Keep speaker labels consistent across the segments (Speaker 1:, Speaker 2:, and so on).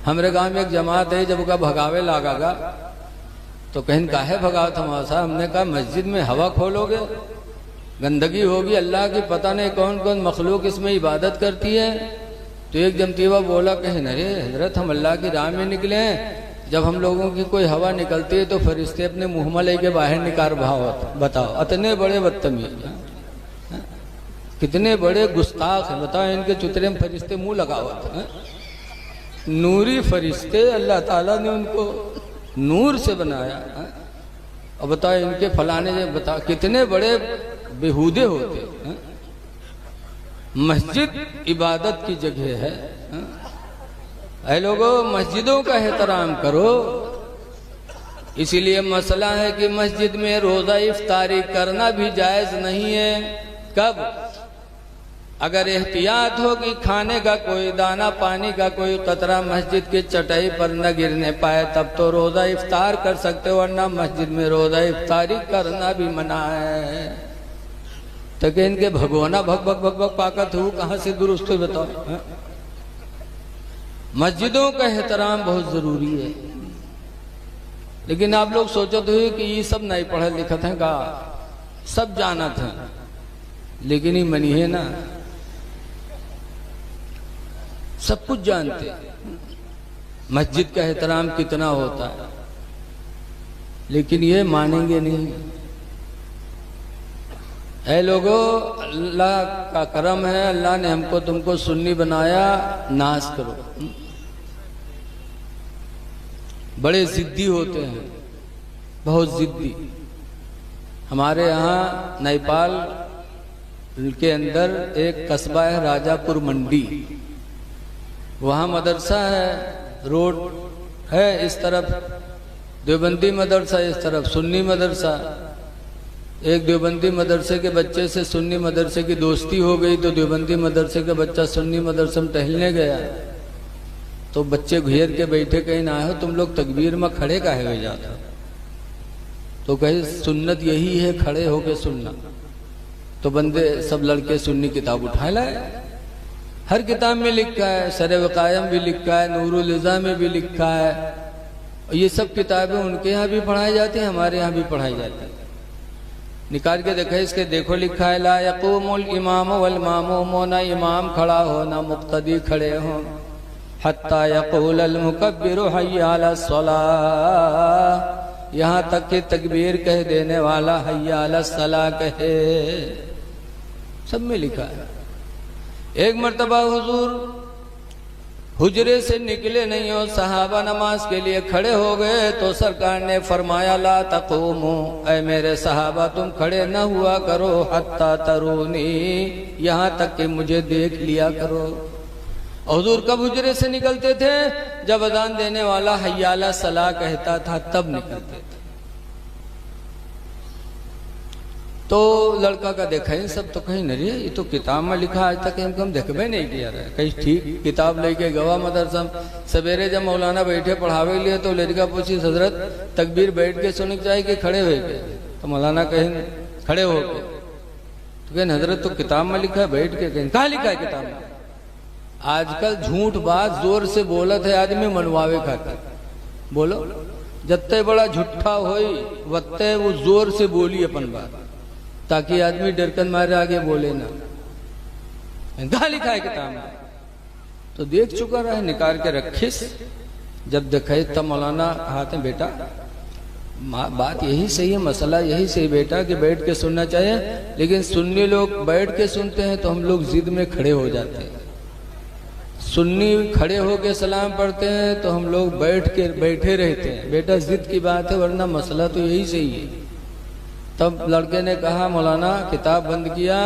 Speaker 1: हमारे गांव में एक जमात है, जब का भगावे लागा तो कहीं काहे भगाव था साहब। हमने कहा मस्जिद में हवा खोलोगे, गंदगी होगी, अल्लाह की पता नहीं कौन कौन मखलूक इसमें इबादत करती है। तो एक जमतीवा बोला कहीं अरे हजरत हम अल्लाह की राह में निकले हैं, जब हम लोगों की कोई हवा निकलती है तो फरिश्ते अपने मुँह में लेके बाहर निकाल भाव। बताओ इतने बड़े बदतमीज, कितने बड़े गुस्ताख हैं, बताओ। इनके चुतरे में फरिश्ते मुंह लगावत हैं। नूरी फरिश्ते, अल्लाह ताला ने उनको नूर से बनाया। और बताओ इनके फलाने से, बताओ कितने बड़े बेहूदे होते हैं। मस्जिद इबादत की जगह है। ऐ लोगों, मस्जिदों का एहतराम करो। इसीलिए मसला है कि मस्जिद में रोजा इफ्तारी करना भी जायज नहीं है। कब? अगर एहतियात हो कि खाने का कोई दाना, पानी का कोई कतरा मस्जिद की चटाई पर न गिरने पाए, तब तो रोजा इफ्तार कर सकते हो, वरना मस्जिद में रोजा इफ्तारी करना भी मना है। तो कि इनके भगवाना भग भग भग भग पाकत हो, कहाँ से दुरुस्त हो बताओ। मस्जिदों का एहतराम बहुत जरूरी है। लेकिन आप लोग सोचते हो कि ये सब नहीं पढ़े लिखत हैं का, सब जानत हैं, लेकिन ये मनी है ना, सब कुछ जानते मस्जिद का एहतराम कितना होता है, लेकिन ये मानेंगे नहीं। ऐ लोगों, अल्लाह का करम है, अल्लाह ने हमको तुमको सुन्नी बनाया, नाज करो। बड़े जिद्दी होते हैं, बहुत जिद्दी। हमारे यहाँ नेपाल के अंदर एक कस्बा है राजापुर मंडी, वहाँ मदरसा है, रोड है इस तरफ देवबंदी मदरसा, इस तरफ सुन्नी मदरसा। एक देवबंदी मदरसे के बच्चे से सुन्नी मदरसे की दोस्ती हो गई, तो देवबंदी मदरसे का बच्चा सुन्नी मदरसे में टहलने गया, तो बच्चे घेर के बैठे, कहीं ना हो तुम लोग तकबीर में खड़े काहे हो जाते? तो कहे सुन्नत यही है खड़े होके सुनना। तो बंदे सब लड़के सुन्नी किताब उठा लाए। हर किताब में लिखा है, शर-ए-वकायम भी लिखा है, नूरुल इज़ा में भी लिखा है। ये सब किताबें उनके यहाँ भी पढ़ाई जाती हैं, हमारे यहाँ भी पढ़ाई जाती है। निकाल के देखा, इसके देखो लिखा है, ला यक़ूमुल इमाम वल मामूम, ना इमाम खड़ा हो ना मुक़्तदी खड़े हो, हत्ता यक़ूलल मुकब्बिरु हय्या अलस सलाह, यहाँ तक कि तकबीर कह देने वाला हय्या अलस सलाह कहे। सब में लिखा है। एक मर्तबा हुजूर हुजरे से निकले नहीं हो, सहाबा नमाज के लिए खड़े हो गए, तो सरकार ने फरमाया ला तक़ूमू, ऐ मेरे सहाबा तुम खड़े न हुआ करो, हत्ता तरूनी, यहाँ तक कि मुझे देख लिया करो। हुजूर कब हुजरे से निकलते थे? जब अज़ान देने वाला हय्या अला सलाह कहता था, तब निकलते थे। तो लड़का का देखा है सब, तो कहीं नहीं, ये तो किताब में लिखा, आज तक इनको हम देखबे नहीं किया रहे। कहीं ठीक किताब लेके गवा मदरसा, सवेरे जब मौलाना बैठे पढ़ावे लिए, तो लड़का पूछी हजरत तकबीर बैठ के सुननी चाहिए कि खड़े हुए के? तो मौलाना कहें खड़े हो के। तो कहें हजरत तो किताब में लिखा है बैठ के। कहें कहाँ लिखा है किताब में? आजकल झूठ बात जोर से बोलत है आदमी मनवावे खातिर। बोलो जत्ते बड़ा झूठा होई वत्ते वो जोर से बोली अपन बात, ताकि आदमी डरकन मारे आगे बोले ना। कहाँ लिखा है किताब में? तो देख चुका रहा है, निकाल के रखिस। जब देखे तब मौलाना हाथ में, बेटा बात यही सही है, मसला यही सही बेटा कि बैठ के सुनना चाहिए, लेकिन सुन्नी लोग बैठ के सुनते हैं तो हम लोग जिद में खड़े हो जाते हैं। सुन्नी खड़े होके सलाम पढ़ते हैं तो हम लोग बैठे रहते हैं। बेटा जिद की बात है, वरना मसला तो यही सही है। तब लड़के ने कहा, मौलाना किताब बंद किया,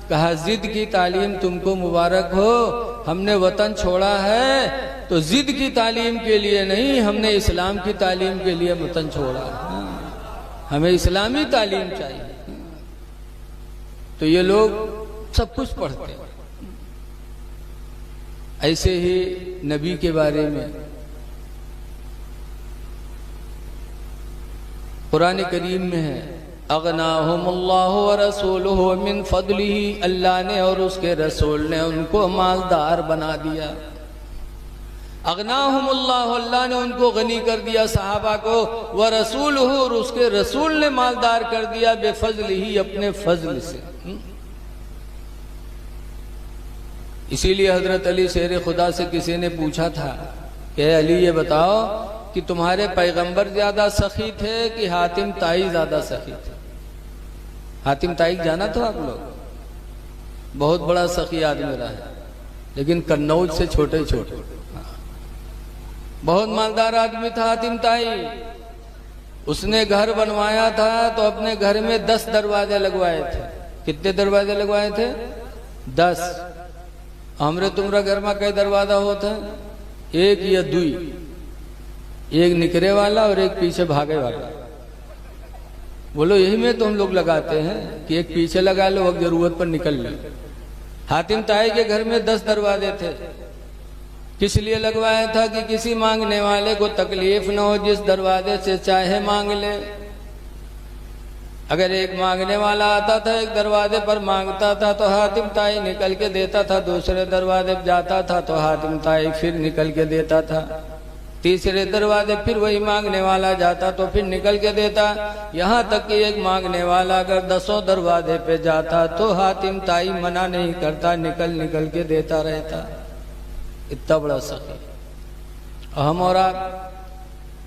Speaker 1: कहा जिद की तालीम तुमको मुबारक हो, हमने वतन छोड़ा है तो जिद की तालीम के लिए नहीं, हमने इस्लाम की तालीम के लिए वतन छोड़ा है। हमें इस्लामी तालीम चाहिए। तो ये लोग सब कुछ पढ़ते हैं। ऐसे ही नबी के बारे में कुरान करीम में है, अगनाहुमुल्लाहु व रसूलुहु मिन फदलिही, अल्लाह ने और उसके रसूल ने उनको मालदार बना दिया। अगनाहुमुल्लाह, अल्लाह ने उनको गनी कर दिया सहाबा को, व रसूलहू, और उसके रसूल ने मालदार कर दिया, बेफजलिही, अपने फजल से। इसीलिए हजरत अली शेर खुदा से किसी ने पूछा था कि अली ये बताओ कि तुम्हारे पैगंबर ज्यादा सखी थे कि हातिम ताई ज्यादा सखी थे? हातिम ताई जाना तो आप लोग, बहुत बड़ा सखी आदमी रहा है, लेकिन कन्नौज से छोटे छोटे, बहुत मालदार आदमी था हातिम ताई। उसने घर बनवाया था तो अपने घर में 10 दरवाजे लगवाए थे। कितने दरवाजे लगवाए थे? 10। हमरे तुमरा घर में कई दरवाजा होता है? 1 या 2, एक निकरे वाला और एक पीछे भागे वाला। बोलो यही में तो हम लोग लगाते हैं कि एक पीछे लगा लो, वक्त जरूरत पर निकल लो। हातिम ताई के घर में 10 दरवाजे थे। किस लिए लगवाया था? कि किसी मांगने वाले को तकलीफ न हो, जिस दरवाजे से चाहे मांग ले। अगर एक मांगने वाला आता था, एक दरवाजे पर मांगता था तो हातिम ताई निकल के देता था, दूसरे दरवाजे पर जाता था तो हातिम ताई फिर निकल के देता था, तीसरे दरवाजे फिर वही मांगने वाला जाता तो फिर निकल के देता। यहाँ तक कि एक मांगने वाला अगर 10 दरवाजे पे जाता तो हातिम ताई मना नहीं करता, निकल निकल के देता रहता। इतना बड़ा सखी। हम और आप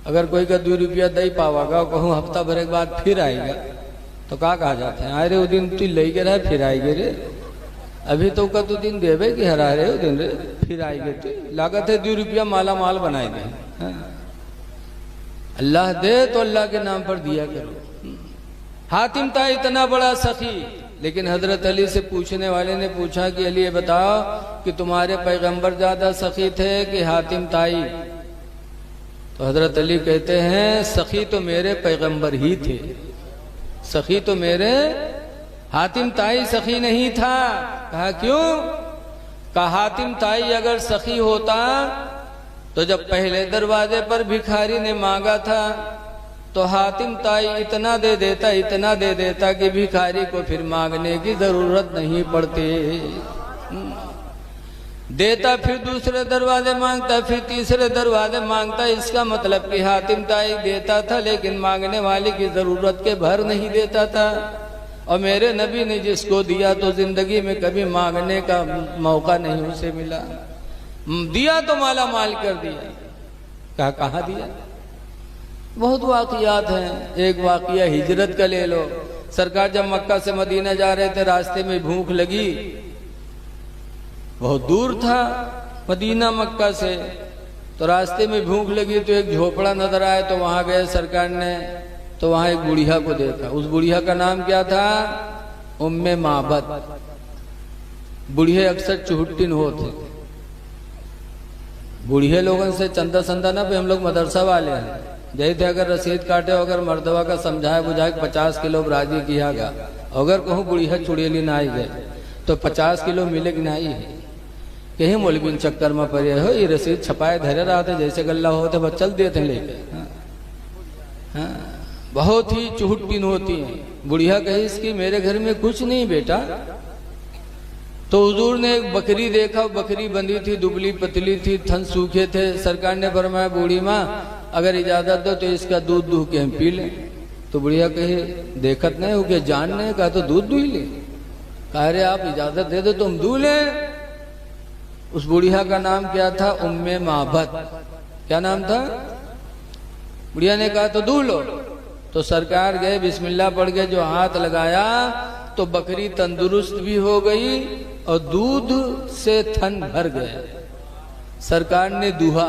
Speaker 1: अगर कोई का 2 रुपया दे पावागा, कहूँ हफ्ता भर के बाद फिर आएगा तो का कहा जाते हैं? अरे वो दिन तू ले रहा फिर आएगे रे, अभी तो का तू दिन देवे कि हरा रहे हो दिन रे, फिर आएगे तू, लागत है 2 रुपया माला माल बनाए दे। अल्लाह दे तो अल्लाह के नाम पर दिया करो। हातिम था इतना बड़ा सखी, लेकिन हजरत अली से पूछने वाले ने पूछा कि अली ये बताओ कि तुम्हारे पैगंबर ज्यादा सखी थे कि हातिम ताई? तो हजरत अली कहते हैं सखी तो मेरे पैगंबर ही थे, सखी तो मेरे, हातिम ताई सखी नहीं था। कहा क्यों? कहा हातिम ताई अगर सखी होता तो जब पहले दरवाजे पर भिखारी ने मांगा था तो हातिम ताई इतना दे देता, इतना दे देता कि भिखारी को फिर मांगने की जरूरत नहीं पड़ती। देता, फिर दूसरे दरवाजे मांगता, फिर तीसरे दरवाजे मांगता। इसका मतलब कि हातिम ताई देता था लेकिन मांगने वाले की जरूरत के भर नहीं देता था। और मेरे नबी ने जिसको दिया तो जिंदगी में कभी मांगने का मौका नहीं उसे मिला, दिया तो माला माल कर दिया। कहाँ दिया? बहुत वाकयात हैं। एक वाकया हिजरत का ले लो। सरकार जब मक्का से मदीना जा रहे थे, रास्ते में भूख लगी, बहुत दूर था मदीना मक्का से, तो रास्ते में भूख लगी तो एक झोपड़ा नजर आया, तो वहां गए सरकार ने, तो वहां एक बुढ़िया को देखा। उस बुढ़िया का नाम क्या था? उम्मे माबद। बुढ़िया अक्सर चुहट्टिन होते, बुढ़िया लोगों से चंदा संदा ना पे, हम लोग मदरसा वाले हैं, जही थे अगर रसीद काटे, अगर मर्दवा का समझाए बुझाए 50 किलो राजी किया गा, अगर कहूँ बुढ़िया चुड़ेली ना आई गए तो 50 किलो मिलेगी नहीं है। कहीं मौलवी चक्कर में पड़े हो, ये रसीद छपाए धरे रहा था, जैसे गल्ला होते बस चल देते लेके। हाँ, बहुत ही चुहट्टिन होती है। बुढ़िया कही इसकी मेरे घर में कुछ नहीं बेटा। तो हुजूर ने एक बकरी देखा, बकरी बंधी थी, दुबली पतली थी, थन सूखे थे। सरकार ने फरमाया बूढ़ी माँ अगर इजाजत दो तो इसका दूध दूह के हम पी लें। तो बुढ़िया कहे देखत नहीं हो क्या जान नहीं? कहा तो दूध दूह ले। कह रहे आप इजाजत दे दो तो हम दूह लें। उस बुढ़िया का नाम क्या था? उम्मे माबद। क्या नाम था? बुढ़िया ने कहा तो दूह लो। तो सरकार गए, बिस्मिल्लाह पढ़ के जो हाथ लगाया तो बकरी तंदुरुस्त भी हो गई और दूध से थन भर गया। सरकार ने दूहा,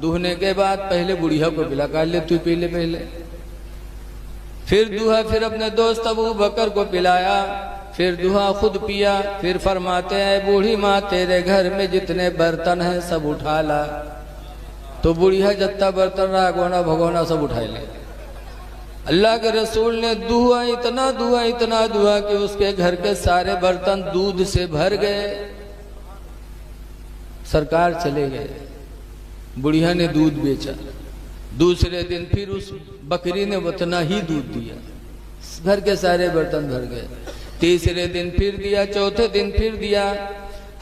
Speaker 1: दूहने के बाद पहले बुढ़िया को पिला, कहा ले तू पी ले पहले। फिर दूहा, फिर अपने दोस्त अबू बकर को पिलाया, फिर दूहा खुद पिया। फिर फरमाते हैं बूढ़ी माँ तेरे घर में जितने बर्तन हैं सब उठा ला। तो बुढ़िया जितना बर्तन रहा गोना भगोना सब उठाए ले। अल्लाह के रसूल ने दुआ, इतना दुआ कि उसके घर के सारे बर्तन दूध से भर गए। सरकार चले गए, बुढ़िया ने दूध बेचा। दूसरे दिन फिर उस बकरी ने उतना ही दूध दिया, घर के सारे बर्तन भर गए। तीसरे दिन फिर दिया, चौथे दिन फिर दिया।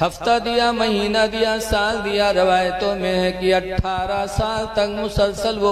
Speaker 1: हफ्ता दिया, महीना दिया, साल दिया, रवायतों में है कि 18 साल तक मुसलसल वो